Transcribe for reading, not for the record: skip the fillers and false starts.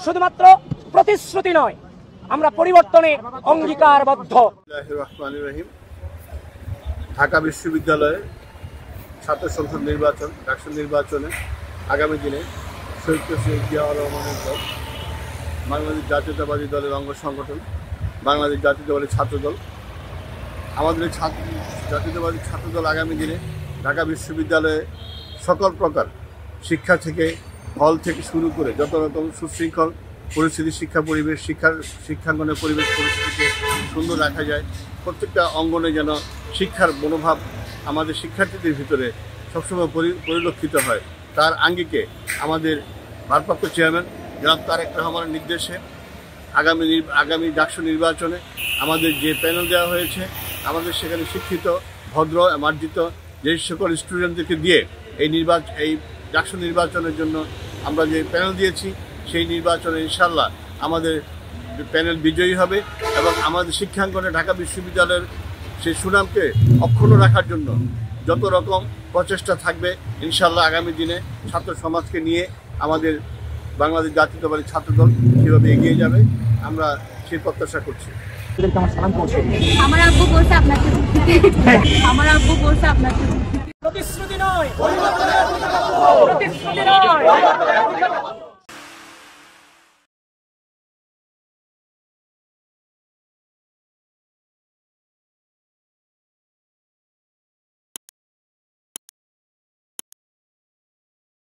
শুধুমাত্র প্রতিশ্রুতি নয়, আমরা পরিবর্তনের অঙ্গীকারবদ্ধ। ঢাকা বিশ্ববিদ্যালয়ে ছাত্র সংসদ নির্বাচন, ডাকসু নির্বাচনে আগামী দিনে শহীদ প্রেসিডেন্ট জিয়াউর রহমানের দল, বাংলাদেশ জাতীয়তাবাদী দলের অঙ্গ সংগঠন, বাংলাদেশ জাতীয়তাবাদী ছাত্রদল, আমাদের জাতীয়তাবাদী ছাত্রদল আগামী দিনে ঢাকা বিশ্ববিদ্যালয়ে সকল প্রকার শিক্ষা থেকে, হল থেকে শুরু করে যত রকম সুশৃঙ্খল পরিস্থিতি, শিক্ষা পরিবেশ, শিক্ষাঙ্গনের পরিবেশ পরিস্থিতিকে সুন্দর রাখা যায়, প্রত্যেকটা অঙ্গনে যেন শিক্ষার মনোভাব আমাদের শিক্ষার্থীদের ভিতরে সবসময় পরিলক্ষিত হয়, তার আঙ্গিকে আমাদের ভারপ্রাপ্ত চেয়ারম্যান জনাব তারেক রহমানের নির্দেশে আগামী ডাকসু নির্বাচনে আমাদের যে প্যানেল দেওয়া হয়েছে, আমাদের সেখানে শিক্ষিত, ভদ্র, মার্জিত যে সকল স্টুডেন্টদেরকে দিয়ে এই ডাকসু নির্বাচনের জন্য আমরা যে প্যানেল দিয়েছি, সেই নির্বাচনে ইনশাল্লাহ আমাদের প্যানেল বিজয়ী হবে এবং আমাদের শিক্ষাঙ্গনে ঢাকা বিশ্ববিদ্যালয়ের সেই সুনামকে অক্ষুণ্ণ রাখার জন্য যত রকম প্রচেষ্টা থাকবে ইনশাল্লাহ আগামী দিনে ছাত্র সমাজকে নিয়ে আমাদের বাংলাদেশ জাতীয়তাবাদী ছাত্রদল সেভাবে এগিয়ে যাবে, আমরা সেই প্রত্যাশা করছি। আমার আব্বু বলছে আপনাকে, আমার আব্বু বলছে আপনাকে প্রতিশ্রুতি নয়, প্রতিশ্রুতি নয়।